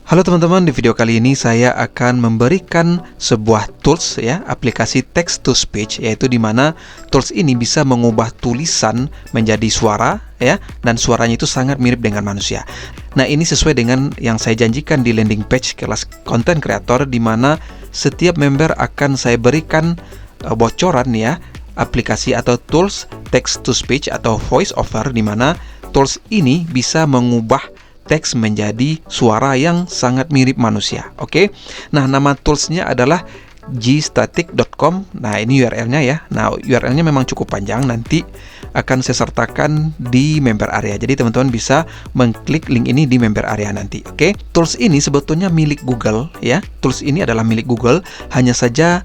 Halo teman-teman, di video kali ini saya akan memberikan sebuah tools ya, aplikasi text to speech, yaitu di mana tools ini bisa mengubah tulisan menjadi suara ya, dan suaranya itu sangat mirip dengan manusia. Nah, ini sesuai dengan yang saya janjikan di landing page kelas content creator, di mana setiap member akan saya berikan bocoran ya, aplikasi atau tools text to speech atau voice over, di mana tools ini bisa mengubah teks menjadi suara yang sangat mirip manusia. Oke. Nah, nama toolsnya adalah gstatic.com. Nah, ini URL-nya ya. Nah, URL-nya memang cukup panjang, nanti akan saya sertakan di member area. Jadi teman-teman bisa mengklik link ini di member area nanti. Oke. Tools ini sebetulnya milik Google ya. Tools ini adalah milik Google, hanya saja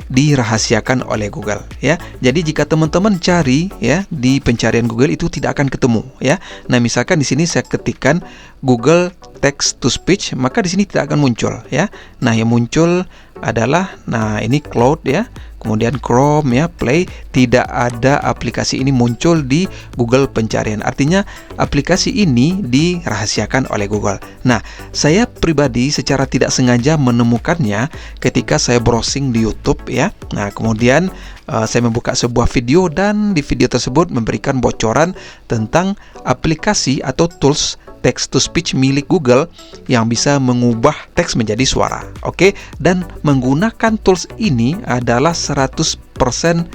dirahasiakan oleh Google ya. Jadi jika teman-teman cari ya di pencarian Google itu tidak akan ketemu ya. Nah, misalkan di sini saya ketikkan Google text to speech, maka di sini tidak akan muncul ya. Nah, yang muncul adalah ini Cloud ya, kemudian Chrome ya, Play. Tidak ada aplikasi ini muncul di Google pencarian. Artinya aplikasi ini dirahasiakan oleh Google. Nah, saya pribadi secara tidak sengaja menemukannya ketika saya browsing di YouTube ya. Nah, kemudian saya membuka sebuah video, dan di video tersebut memberikan bocoran tentang aplikasi atau tools text to speech milik Google yang bisa mengubah teks menjadi suara. Oke, dan menggunakan tools ini adalah 100%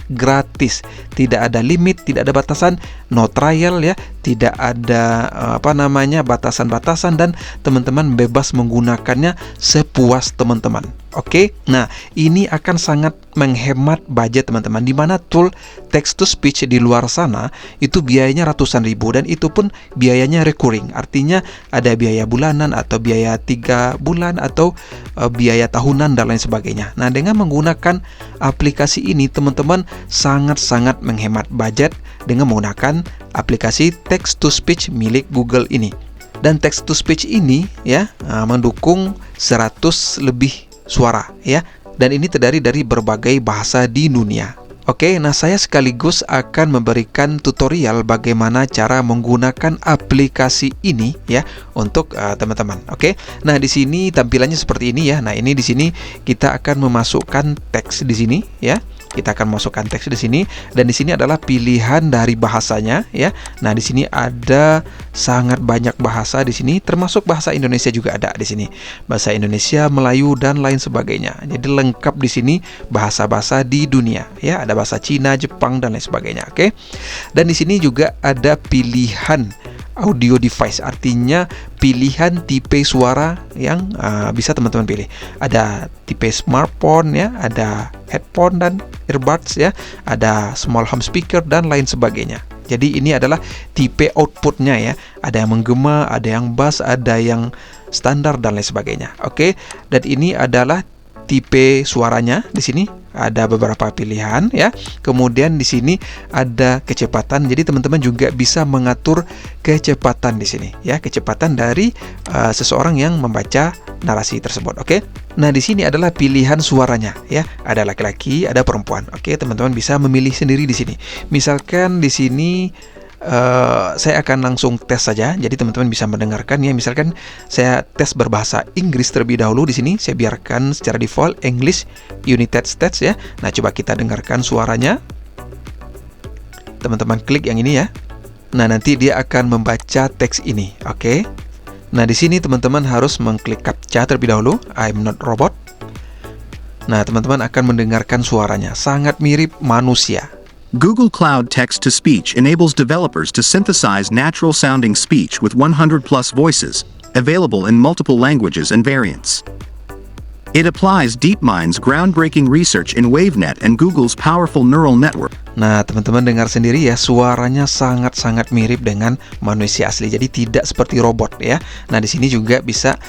gratis. Tidak ada limit, tidak ada batasan, no trial ya, tidak ada batasan-batasan, dan teman-teman bebas menggunakannya sepuas teman-teman. Oke. Nah, ini akan sangat menghemat budget teman-teman, di mana tool text to speech di luar sana itu biayanya ratusan ribu, dan itu pun biayanya recurring. Artinya ada biaya bulanan atau biaya 3 bulan atau biaya tahunan dan lain sebagainya. Nah, dengan menggunakan aplikasi ini teman-teman sangat-sangat menghemat budget dengan menggunakan aplikasi text to speech milik Google ini. Dan text to speech ini ya mendukung 100 lebih suara ya, dan ini terdiri dari berbagai bahasa di dunia. Oke, nah saya sekaligus akan memberikan tutorial bagaimana cara menggunakan aplikasi ini ya untuk teman-teman. Oke. Nah, di sini tampilannya seperti ini ya. Nah, ini di sini kita akan memasukkan teks di sini ya. Kita akan masukkan teks di sini, dan di sini adalah pilihan dari bahasanya ya. Nah, di sini ada sangat banyak bahasa di sini, termasuk bahasa Indonesia juga ada di sini. Bahasa Indonesia, Melayu dan lain sebagainya. Jadi lengkap di sini bahasa-bahasa di dunia ya. Ada bahasa Cina, Jepang dan lain sebagainya. Oke. Dan di sini juga ada pilihan audio device, artinya pilihan tipe suara yang bisa teman-teman pilih. Ada tipe smartphone ya, ada headphone dan earbuds ya, ada small home speaker dan lain sebagainya. Jadi ini adalah tipe outputnya ya. Ada yang menggema, ada yang bass, ada yang standar dan lain sebagainya. Oke. Dan ini adalah tipe suaranya. Di sini ada beberapa pilihan ya. Kemudian di sini ada kecepatan. Jadi teman-teman juga bisa mengatur kecepatan di sini ya, kecepatan dari seseorang yang membaca narasi tersebut. Oke. Nah, di sini adalah pilihan suaranya ya. Ada laki-laki, ada perempuan. Oke, teman-teman bisa memilih sendiri di sini. Misalkan di sini saya akan langsung tes saja, jadi teman-teman bisa mendengarkan ya. Misalkan saya tes berbahasa Inggris terlebih dahulu. Di sini saya biarkan secara default English United States ya. Nah, coba kita dengarkan suaranya. Teman-teman klik yang ini ya. Nah, nanti dia akan membaca teks ini. Oke. Nah, di sini teman-teman harus mengklik captcha terlebih dahulu. I'm not robot. Nah, teman-teman akan mendengarkan suaranya. Sangat mirip manusia. Google Cloud Text-to-Speech enables developers to synthesize natural-sounding speech with 100+ voices, available in multiple languages and variants. It applies DeepMind's groundbreaking research in WaveNet and Google's powerful neural network. Nah, teman-teman dengar sendiri ya, suaranya sangat-sangat mirip dengan manusia asli. Jadi tidak seperti robot ya. Nah, di sini juga bisa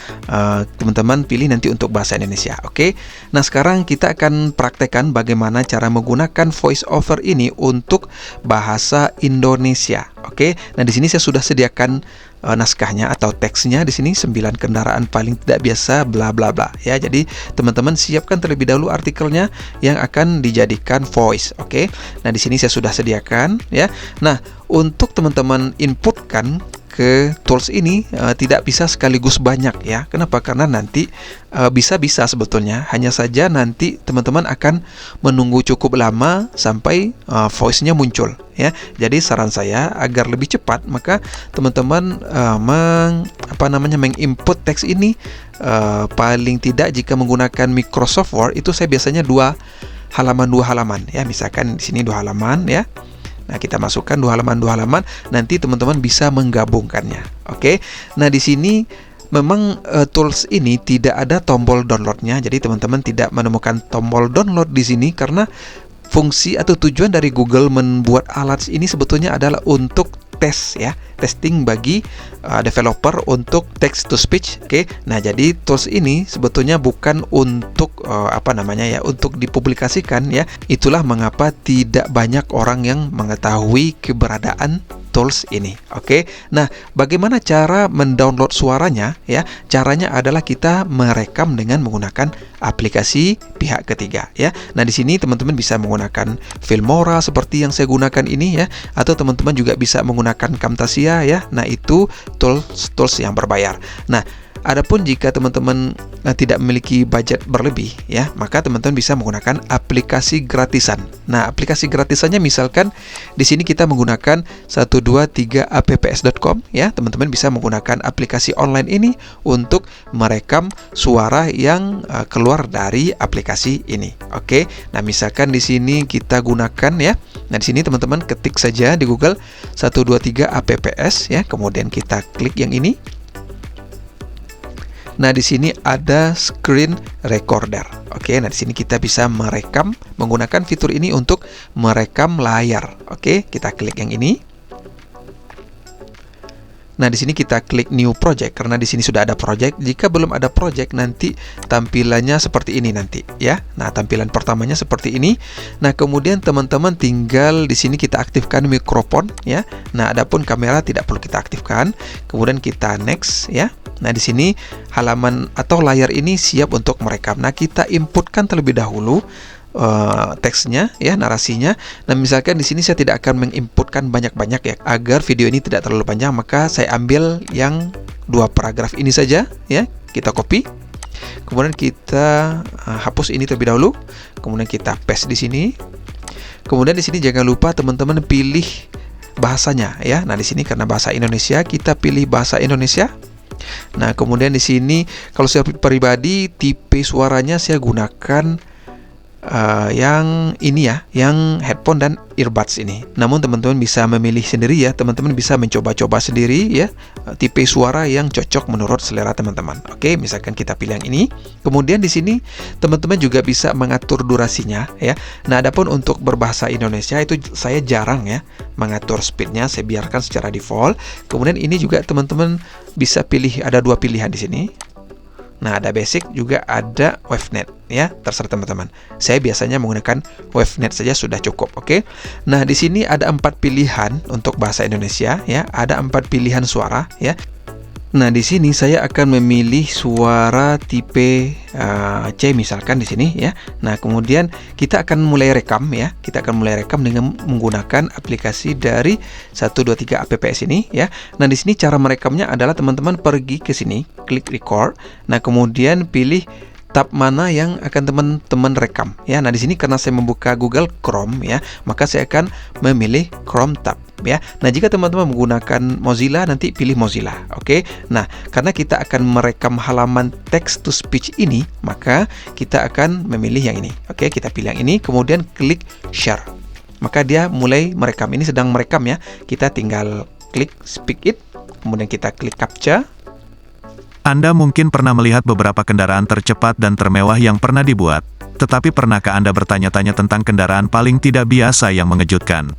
teman-teman pilih nanti untuk bahasa Indonesia. Oke. Nah, sekarang kita akan praktekkan bagaimana cara menggunakan voice over ini untuk bahasa Indonesia. Oke. Nah, di sini saya sudah sediakan naskahnya atau teksnya. Di sini 9 kendaraan paling tidak biasa bla bla bla ya. Jadi teman-teman siapkan terlebih dahulu artikelnya yang akan dijadikan voice. Oke. Nah, di sini saya sudah sediakan ya. Nah, untuk teman-teman inputkan ke tools ini tidak bisa sekaligus banyak ya. Kenapa? Karena nanti bisa-bisa sebetulnya, hanya saja nanti teman-teman akan menunggu cukup lama sampai voice-nya muncul ya. Jadi saran saya agar lebih cepat, maka teman-teman menginput teks ini paling tidak jika menggunakan Microsoft Word itu saya biasanya dua halaman ya. Misalkan di sini 2 halaman ya. Nah, kita masukkan 2 halaman, nanti teman-teman bisa menggabungkannya. Oke. Nah, di sini memang tools ini tidak ada tombol downloadnya. Jadi teman-teman tidak menemukan tombol download di sini karena fungsi atau tujuan dari Google membuat alat ini sebetulnya adalah untuk tes ya, testing bagi developer untuk text to speech. Oke. Nah, jadi tools ini sebetulnya bukan untuk untuk dipublikasikan ya. Itulah mengapa tidak banyak orang yang mengetahui keberadaan tools ini. Oke. Nah, bagaimana cara mendownload suaranya ya? Caranya adalah kita merekam dengan menggunakan aplikasi pihak ketiga ya. Nah, di sini teman-teman bisa menggunakan Filmora seperti yang saya gunakan ini ya, atau teman-teman juga bisa menggunakan Camtasia ya. Nah, itu tools yang berbayar. Nah, adapun jika teman-teman tidak memiliki budget berlebih ya, maka teman-teman bisa menggunakan aplikasi gratisan. Nah, aplikasi gratisannya misalkan di sini kita menggunakan 123apps.com ya. Teman-teman bisa menggunakan aplikasi online ini untuk merekam suara yang keluar dari aplikasi ini. Oke. Nah, misalkan di sini kita gunakan ya. Nah, di sini teman-teman ketik saja di Google 123apps ya, kemudian kita klik yang ini. Nah, di sini ada screen recorder. Oke, nah di sini kita bisa merekam menggunakan fitur ini untuk merekam layar. Oke, kita klik yang ini. Nah, di sini kita klik new project karena di sini sudah ada project. Jika belum ada project, nanti tampilannya seperti ini nanti ya. Nah, tampilan pertamanya seperti ini. Nah, kemudian teman-teman tinggal di sini kita aktifkan mikrofon ya. Nah, adapun kamera tidak perlu kita aktifkan. Kemudian kita next ya. Nah, di sini halaman atau layar ini siap untuk merekam. Nah, kita inputkan terlebih dahulu teksnya ya, narasinya. Nah, misalkan di sini saya tidak akan menginputkan banyak-banyak ya, agar video ini tidak terlalu panjang, maka saya ambil yang 2 paragraf ini saja ya. Kita copy. Kemudian kita hapus ini terlebih dahulu. Kemudian kita paste di sini. Kemudian di sini jangan lupa teman-teman pilih bahasanya ya. Nah, di sini karena bahasa Indonesia, kita pilih bahasa Indonesia. Nah, kemudian di sini kalau saya pribadi tipe suaranya saya gunakan yang ini ya, yang headphone dan earbuds ini. Namun teman-teman bisa memilih sendiri ya, teman-teman bisa mencoba-coba sendiri ya, tipe suara yang cocok menurut selera teman-teman. Oke, misalkan kita pilih yang ini. Kemudian di sini teman-teman juga bisa mengatur durasinya ya. Nah, adapun untuk berbahasa Indonesia itu saya jarang ya mengatur speednya, saya biarkan secara default. Kemudian ini juga teman-teman bisa pilih, ada 2 pilihan di sini. Nah, ada basic juga ada WaveNet ya, terserah teman-teman. Saya biasanya menggunakan WaveNet saja sudah cukup. Oke. Nah, di sini ada 4 pilihan untuk bahasa Indonesia ya, ada 4 pilihan suara ya. Nah, di sini saya akan memilih suara tipe C misalkan di sini ya. Nah, kemudian kita akan mulai rekam ya. Kita akan mulai rekam dengan menggunakan aplikasi dari 123apps ini ya. Nah, di sini cara merekamnya adalah teman-teman pergi ke sini, klik record. Nah, kemudian pilih tab mana yang akan teman-teman rekam ya. Nah, di sini karena saya membuka Google Chrome ya, maka saya akan memilih Chrome tab ya. Nah, jika teman-teman menggunakan Mozilla, nanti pilih Mozilla. Oke. Nah, karena kita akan merekam halaman text to speech ini, maka kita akan memilih yang ini. Oke, kita pilih yang ini, kemudian klik share. Maka dia mulai merekam. Ini sedang merekam ya. Kita tinggal klik speak it, kemudian kita klik captcha. Anda mungkin pernah melihat beberapa kendaraan tercepat dan termewah yang pernah dibuat, tetapi pernahkah Anda bertanya-tanya tentang kendaraan paling tidak biasa yang mengejutkan?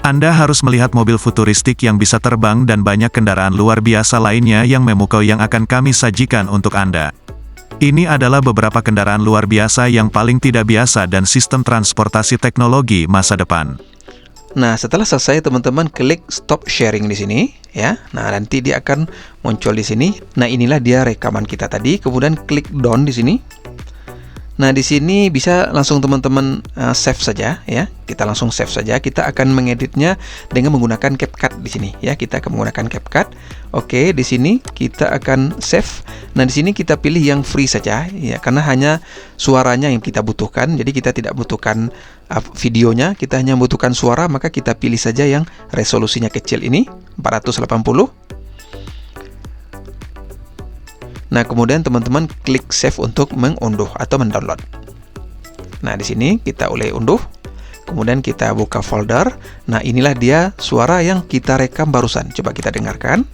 Anda harus melihat mobil futuristik yang bisa terbang dan banyak kendaraan luar biasa lainnya yang memukau yang akan kami sajikan untuk Anda. Ini adalah beberapa kendaraan luar biasa yang paling tidak biasa dan sistem transportasi teknologi masa depan. Nah, setelah selesai teman-teman klik stop sharing di sini ya. Nah, nanti dia akan muncul di sini. Nah, inilah dia rekaman kita tadi. Kemudian klik done di sini. Nah, di sini bisa langsung teman-teman save saja ya. Kita langsung save saja. Kita akan mengeditnya dengan menggunakan CapCut di sini ya. Kita akan menggunakan CapCut. Oke, di sini kita akan save. Nah, di sini kita pilih yang free saja ya, karena hanya suaranya yang kita butuhkan. Jadi kita tidak butuhkan videonya, kita hanya membutuhkan suara, maka kita pilih saja yang resolusinya kecil ini, 480. Nah, kemudian teman-teman klik save untuk mengunduh atau mendownload. Nah, di sini kita mulai unduh. Kemudian kita buka folder. Nah, inilah dia suara yang kita rekam barusan. Coba kita dengarkan.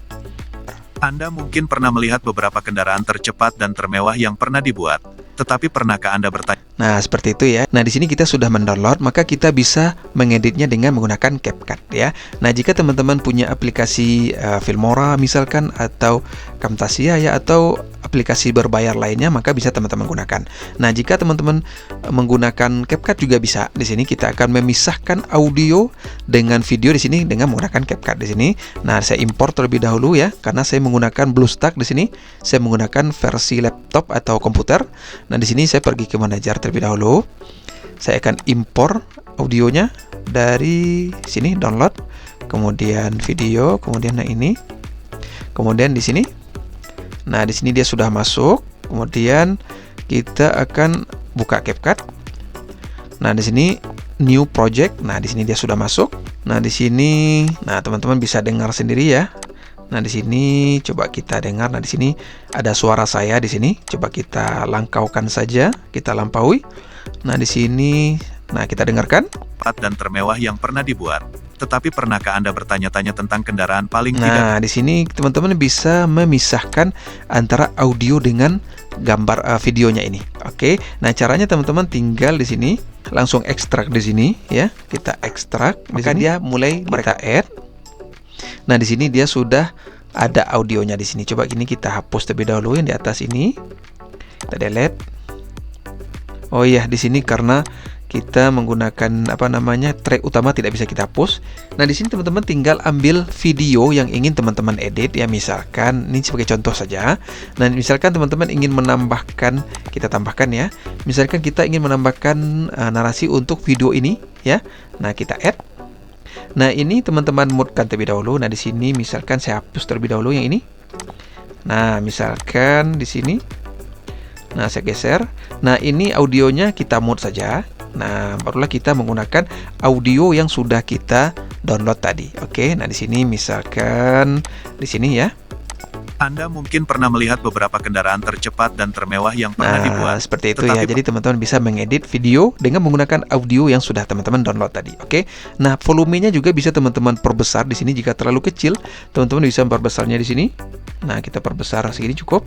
Anda mungkin pernah melihat beberapa kendaraan tercepat dan termewah yang pernah dibuat. Tetapi pernahkah Anda bertanya? Nah, seperti itu ya. Nah, di sini kita sudah mendownload, maka kita bisa mengeditnya dengan menggunakan CapCut ya. Nah, jika teman-teman punya aplikasi Filmora misalkan, atau Camtasia ya, atau aplikasi berbayar lainnya, maka bisa teman-teman gunakan. Nah, jika teman-teman menggunakan CapCut juga bisa. Di sini kita akan memisahkan audio dengan video di sini dengan menggunakan CapCut di sini. Nah, saya import terlebih dahulu ya, karena saya menggunakan BlueStack di sini. Saya menggunakan versi laptop atau komputer. Nah, di sini saya pergi ke manajer terlebih dahulu. Saya akan impor audionya dari sini, download, kemudian video, kemudian nah ini. Kemudian di sini. Nah, di sini dia sudah masuk. Kemudian kita akan buka CapCut. Nah, di sini new project. Nah, di sini dia sudah masuk. Nah, di sini, nah teman-teman bisa dengar sendiri ya. Nah, di sini coba kita dengar. Nah, di sini ada suara saya di sini. Coba kita langkaukan saja, kita lampaui. Nah, di sini, nah kita dengarkan. Dan termewah yang pernah dibuat. Tetapi pernahkah Anda bertanya-tanya tentang kendaraan paling tidak? Nah, di sini teman-teman bisa memisahkan antara audio dengan gambar videonya ini. Oke. Nah, caranya teman-teman tinggal di sini, langsung ekstrak di sini ya. Kita ekstrak, maka dia mulai kita add. Nah, di sini dia sudah ada audionya di sini. Coba gini, kita hapus terlebih dahulu yang di atas ini. Kita delete. Oh iya, di sini karena kita menggunakan track utama tidak bisa kita hapus. Nah, di sini teman-teman tinggal ambil video yang ingin teman-teman edit ya, misalkan ini sebagai contoh saja. Nah, misalkan teman-teman ingin menambahkan, kita tambahkan ya. Misalkan kita ingin menambahkan narasi untuk video ini ya. Nah, kita add. Nah, ini teman-teman moodkan terlebih dahulu. Nah, di sini misalkan saya hapus terlebih dahulu yang ini. Nah, misalkan di sini. Nah, saya geser. Nah, ini audionya kita mute saja. Nah, barulah kita menggunakan audio yang sudah kita download tadi. Oke. Nah, di sini misalkan di sini ya. Anda mungkin pernah melihat beberapa kendaraan tercepat dan termewah yang pernah dibuat. Seperti itu ya. Jadi teman-teman bisa mengedit video dengan menggunakan audio yang sudah teman-teman download tadi. Oke. Nah, volumenya juga bisa teman-teman perbesar di sini. Jika terlalu kecil, teman-teman bisa memperbesarnya di sini. Nah, kita perbesar segini cukup.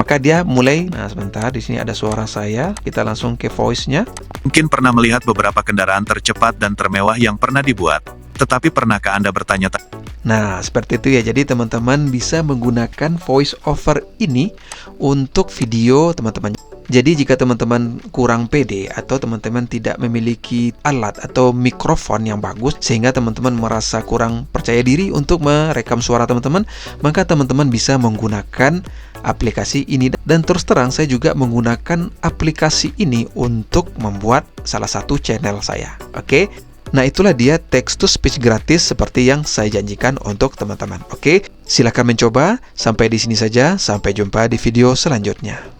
Maka dia mulai. Nah, sebentar, di sini ada suara saya. Kita langsung ke voice-nya. Mungkin pernah melihat beberapa kendaraan tercepat dan termewah yang pernah dibuat. Tetapi pernahkah Anda bertanya-tanya? Nah, seperti itu ya. Jadi teman-teman bisa menggunakan voice over ini untuk video teman-teman. Jadi jika teman-teman kurang pede atau teman-teman tidak memiliki alat atau mikrofon yang bagus sehingga teman-teman merasa kurang percaya diri untuk merekam suara teman-teman, maka teman-teman bisa menggunakan aplikasi ini. Dan terus terang saya juga menggunakan aplikasi ini untuk membuat salah satu channel saya. Oke. Nah, itulah dia text to speech gratis seperti yang saya janjikan untuk teman-teman. Oke, silakan mencoba. Sampai di sini saja. Sampai jumpa di video selanjutnya.